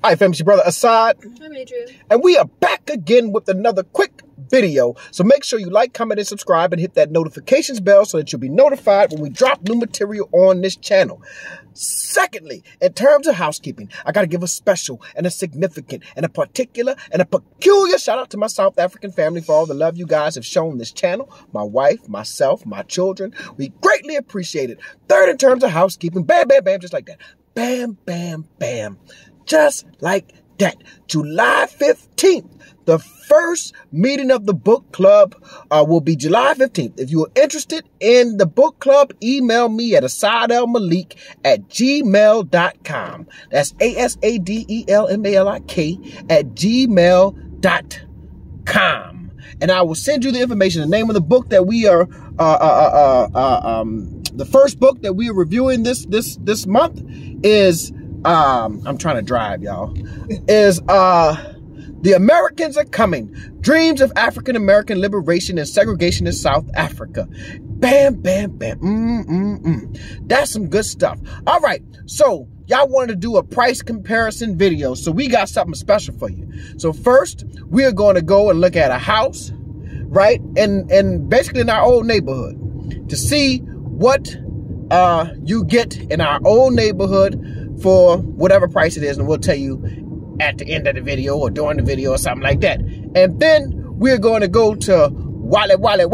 Hi, fam, it's your brother Asad. I'm Adrian. And we are back again with another quick video. So make sure you like, comment, and subscribe and hit that notifications bell so that you'll be notified when we drop new material on this channel. Secondly, in terms of housekeeping, I got to give a special and a significant and a particular and a peculiar shout out to my South African family for all the love you guys have shown this channel. My wife, myself, my children. We greatly appreciate it. Third, in terms of housekeeping, bam, bam, bam, just like that. Bam, bam, bam. Just like that. July 15th, the first meeting of the book club will be July 15th. If you are interested in the book club, email me at asadelmalik@gmail.com. That's asadelmalik@gmail.com. And I will send you the information. The name of the book that we are, the first book that we are reviewing this month is, I'm trying to drive, y'all, is The Americans Are Coming, Dreams of African American Liberation and Segregation in South Africa. Bam, bam, bam. That's some good stuff. All right, so y'all wanted to do a price comparison video, so we got something special for you. So first, we're going to go and look at a house, right, and basically in our old neighborhood to see what you get in our old neighborhood for whatever price it is, and we'll tell you at the end of the video or during the video or something like that. And then we're going to go to Wally World,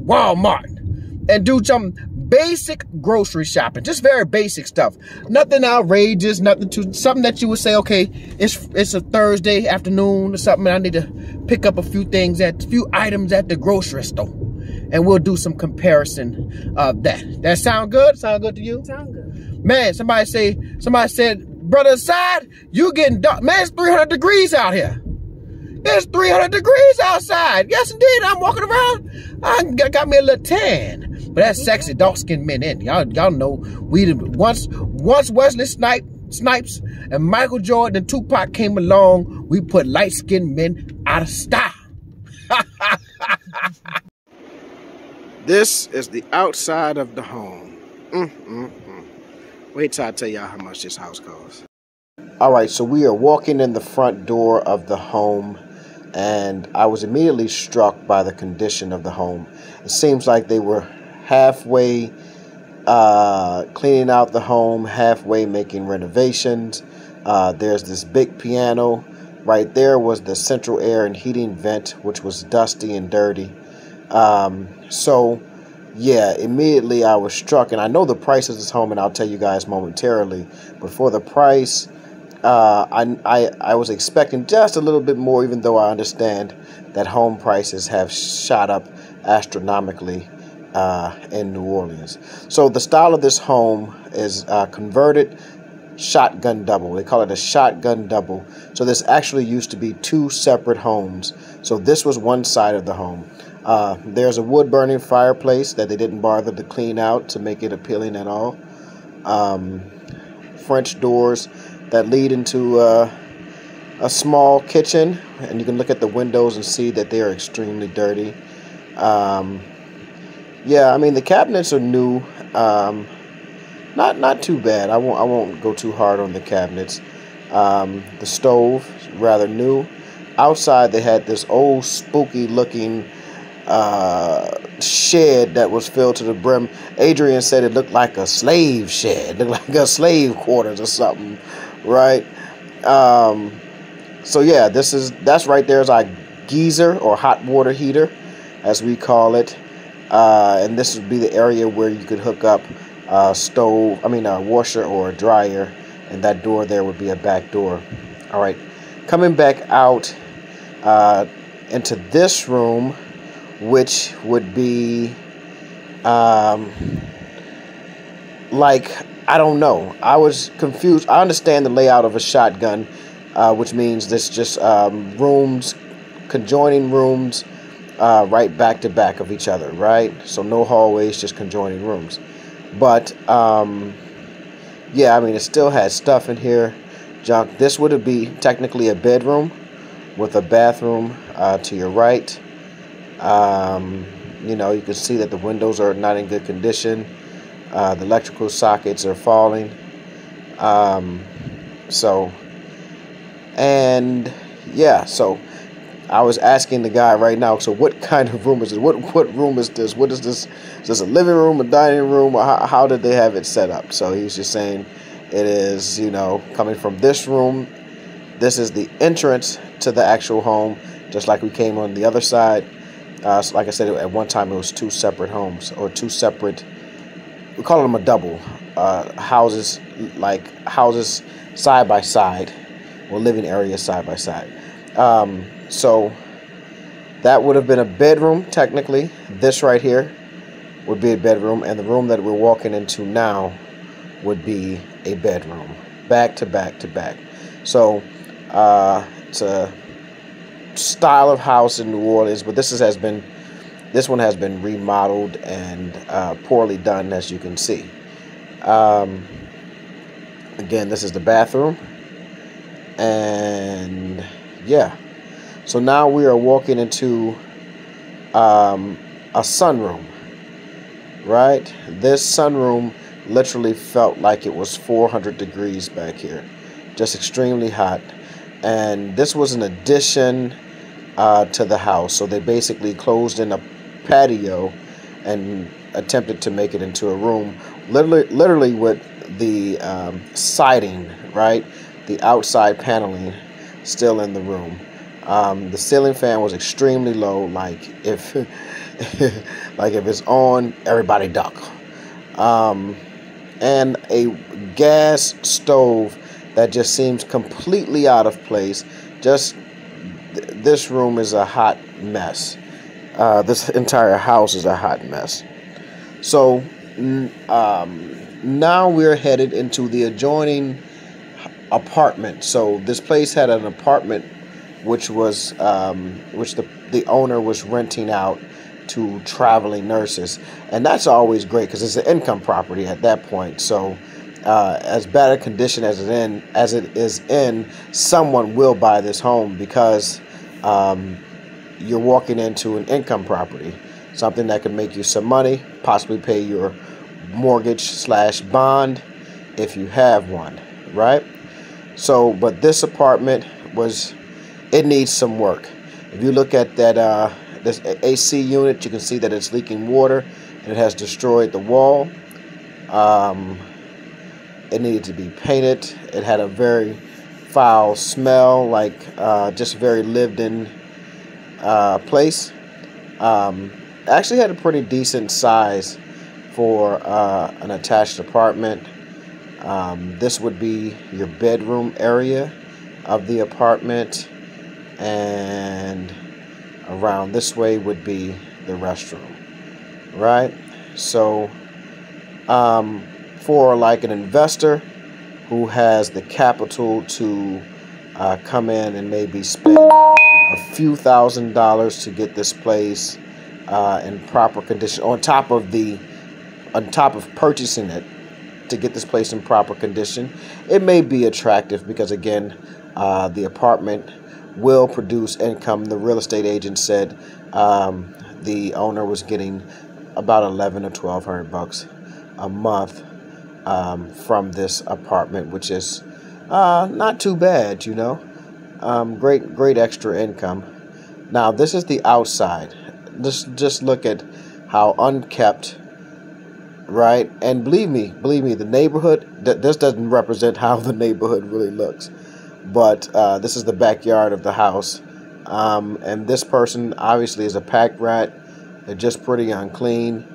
Walmart, and do some basic grocery shopping, just very basic stuff. Nothing outrageous, something that you would say, okay, it's a Thursday afternoon or something, and I need to pick up a few items at the grocery store. And we'll do some comparison of that. That sound good? Sound good to you? Sound good. Man, somebody said, Brother Asad, you getting dark. Man, it's 300 degrees out here. It's 300 degrees outside. Yes, indeed. I'm walking around. I got me a little tan. But that's sexy, dark-skinned men in. Y'all know once Wesley Snipes and Michael Jordan and Tupac came along, we put light-skinned men out of style. This is the outside of the home. Wait till I tell y'all how much this house costs. All right, so we are walking in the front door of the home, and I was immediately struck by the condition of the home. It seems like they were halfway cleaning out the home, halfway making renovations. There's this big piano. Right there was the central air and heating vent, which was dusty and dirty. So yeah, immediately I was struck, and I know the price of this home, and I'll tell you guys momentarily, but for the price, I was expecting just a little bit more, even though I understand that home prices have shot up astronomically in New Orleans. So the style of this home is converted shotgun double. They call it a shotgun double. So this actually used to be two separate homes. So this was one side of the home. There's a wood-burning fireplace that they didn't bother to clean out to make it appealing at all. French doors that lead into a small kitchen, and you can look at the windows and see that they are extremely dirty. Yeah, I mean, the cabinets are new. Not too bad. I won't go too hard on the cabinets. The stove, rather new. Outside, they had this old spooky-looking shed that was filled to the brim. Adrian said it looked like a slave shed, looked like a slave quarters or something, right? So yeah, that's right there is our geyser or hot water heater, as we call it, and this would be the area where you could hook up a washer or a dryer, and that door there would be a back door. All right, coming back out into this room, which would be like, I don't know. I was confused. I understand the layout of a shotgun, which means there's just conjoining rooms right back to back of each other, right? So no hallways, just conjoining rooms. But yeah, I mean, it still had stuff in here, junk. This would be technically a bedroom with a bathroom to your right. You know, you can see that the windows are not in good condition. The electrical sockets are falling. So, and yeah, so I was asking the guy right now, so what kind of room is this? What room is this? What is this? Is this a living room, a dining room, or how did they have it set up? So he's just saying it is, coming from this room. This is the entrance to the actual home, just like we came on the other side. So like I said, at one time it was two separate homes, or two separate, we call them a double, houses, like houses side by side, or living areas side by side. So that would have been a bedroom, technically. This right here would be a bedroom, and the room that we're walking into now would be a bedroom, back to back to back. So it's a style of house in New Orleans, but this one has been remodeled and poorly done, as you can see. Again, this is the bathroom, and yeah. So now we are walking into a sunroom, right? This sunroom literally felt like it was 400 degrees back here, just extremely hot. And this was an addition to the house. So they basically closed in a patio and attempted to make it into a room, literally with the siding, right? The outside paneling still in the room. The ceiling fan was extremely low, like if it's on, everybody duck. And a gas stove that just seems completely out of place. This room is a hot mess. This entire house is a hot mess. So now we're headed into the adjoining apartment. So this place had an apartment which the owner was renting out to traveling nurses, and that's always great because it's an income property at that point. So as bad a condition as it is in, someone will buy this home because you're walking into an income property, something that can make you some money, possibly pay your mortgage/bond if you have one, right? So, but this apartment it needs some work. If you look at that this AC unit, you can see that it's leaking water and it has destroyed the wall. It needed to be painted. It had a very foul smell, like just very lived in place. Actually had a pretty decent size for an attached apartment. This would be your bedroom area of the apartment, and around this way would be the restroom, right? So for like an investor who has the capital to come in and maybe spend a few $1,000s to get this place in proper condition, on top of purchasing it to get this place in proper condition, it may be attractive because, again, the apartment will produce income. The real estate agent said the owner was getting about $1,100 or $1,200 a month from this apartment, which is not too bad, great extra income. Now this is the outside. Just look at how unkept, right? And believe me, the neighborhood, this doesn't represent how the neighborhood really looks. But this is the backyard of the house. And this person obviously is a pack rat. They're just pretty unclean.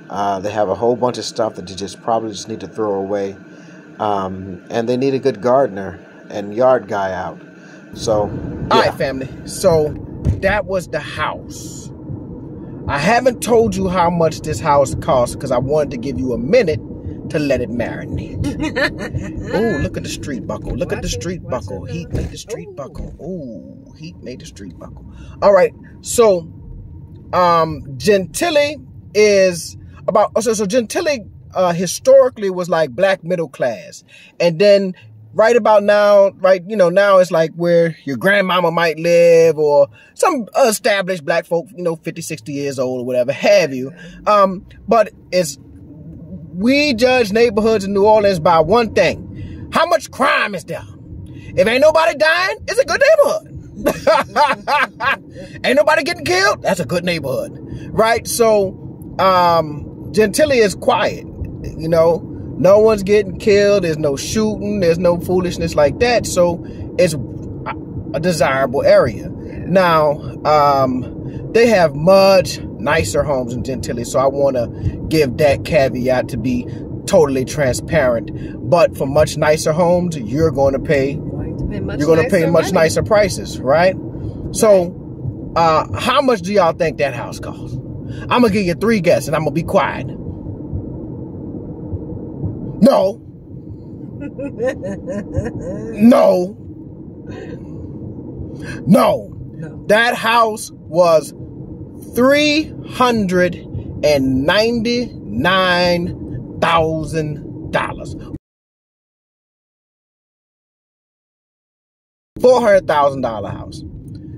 They have a whole bunch of stuff that you probably just need to throw away. And they need a good gardener and yard guy out. So, yeah. All right, family. So that was the house. I haven't told you how much this house cost because I wanted to give you a minute to let it marinate. Oh, look at the street buckle. Look at the street buckle. Heat made the street buckle. Oh, heat made the street buckle. All right. So, Gentilly is about, so Gentilly historically was like black middle class. And then right about now, now it's like where your grandmama might live or some established black folk, 50, 60 years old or whatever have you. But we judge neighborhoods in New Orleans by one thing: How much crime is there? If ain't nobody dying, it's a good neighborhood. Ain't nobody getting killed, that's a good neighborhood, right? So Gentilly is quiet, you know. No one's getting killed. There's no shooting. There's no foolishness like that. So it's a desirable area. Now, they have much nicer homes in Gentilly. So I want to give that caveat to be totally transparent. But for much nicer homes, you're going to pay much nicer prices, right? So how much do y'all think that house costs? I'm going to give you 3 guesses and I'm going to be quiet. No. No. No. That house was $399,000. $400,000 house.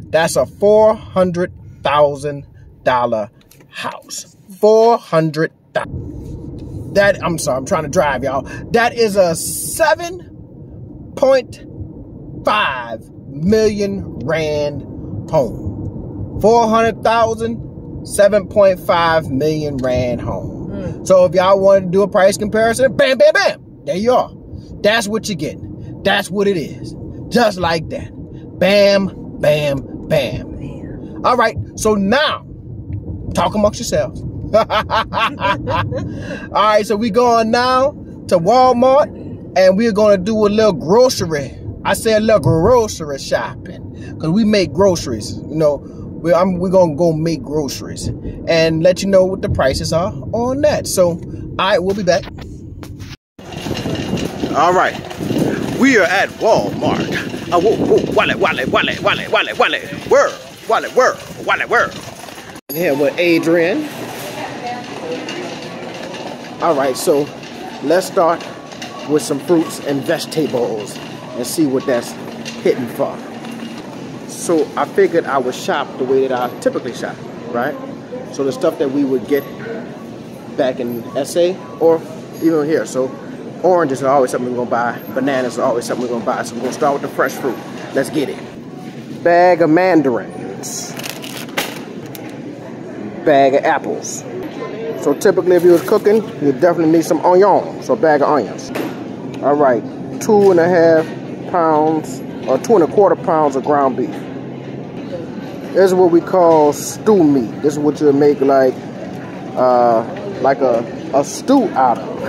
That's a $400,000 house. $400,000. That, I'm sorry, I'm trying to drive, y'all. That is a 7.5 million rand home. 400,000, 7.5 million rand home. So if y'all want to do a price comparison, bam, bam, bam, there you are. That's what you get. That's what it is. Just like that. Bam, bam, bam. All right, so now, talk amongst yourselves. All right, so we going now to Walmart and we're going to do a little grocery. I say a little grocery shopping because we make groceries. You know, we're going to go make groceries and let you know what the prices are on that. So, all right, we'll be back. All right, we are at Walmart. Where? Here with Adrian. All right, so let's start with some fruits and vegetables and see what that's hitting for. So I figured I would shop the way that I typically shop, right? So the stuff that we would get back in SA or even here. So oranges are always something we're gonna buy. Bananas are always something we're gonna buy. So we're gonna start with the fresh fruit. Let's get it. Bag of mandarins. Bag of apples. So typically if you was cooking, you definitely need some onions, so a bag of onions. All right, 2.5 pounds or 2.25 pounds of ground beef. This is what we call stew meat. This is what you make like a stew out of.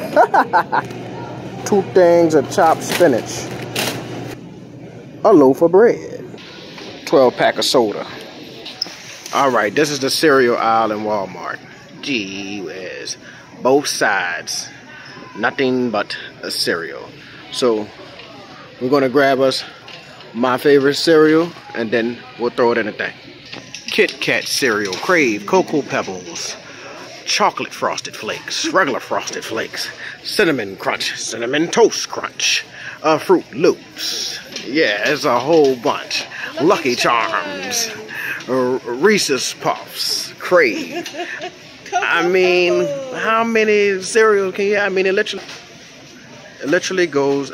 2 things of chopped spinach. A loaf of bread. 12-pack of soda. All right, this is the cereal aisle in Walmart. Gee whiz. Both sides. Nothing but a cereal. So we're gonna grab us my favorite cereal and then we'll throw it in the thing. Kit Kat cereal, Crave, Cocoa Pebbles, Chocolate Frosted Flakes, regular Frosted Flakes, Cinnamon Crunch, Cinnamon Toast Crunch, Fruit Loops. Yeah, it's a whole bunch. Lucky Charms, Reese's Puffs, Crave. I mean, how many cereals can you? I mean, it literally goes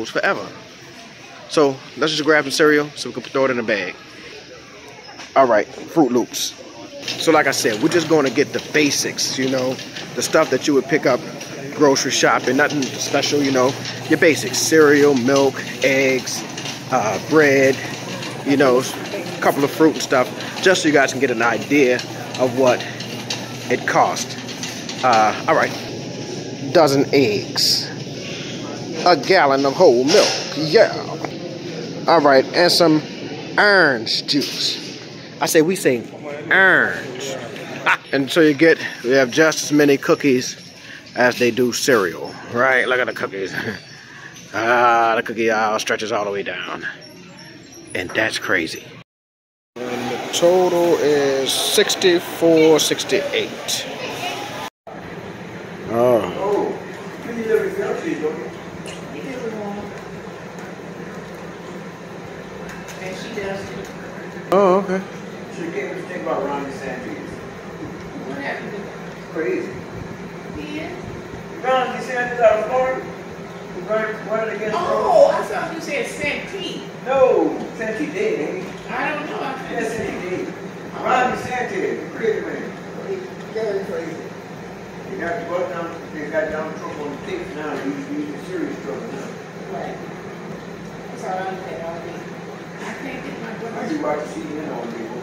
forever. So let's just grab some cereal so we can throw it in a bag. All right, Fruit Loops. So like I said, we're just going to get the basics, you know, the stuff that you would pick up grocery shopping, nothing special, you know, your basics, cereal, milk, eggs, bread, you know, a couple of fruit and stuff, just so you guys can get an idea of what it cost. All right, dozen eggs, a gallon of whole milk, yeah. All right, and some orange juice. We say orange. And so we have just as many cookies as they do cereal, right? Look at the cookies. The cookie aisle stretches all the way down. And that's crazy. And the total is $64.68. Oh. Oh, okay. She gave us a thing about Ronnie Sanders. What happened? Crazy. Yeah. Ronnie Sanders out of Florida? What are they getting? Oh, I thought you said Santee. No, Santee dead, ain't he? I don't know. I Yeah, think Santee dead. Rodney Sanchez, the crazy man. Very crazy. They got Donald Trump on the tapes now. He's in serious trouble now. Right. That's all I'm saying all day. I can't get my I brother. be watching CNN all day.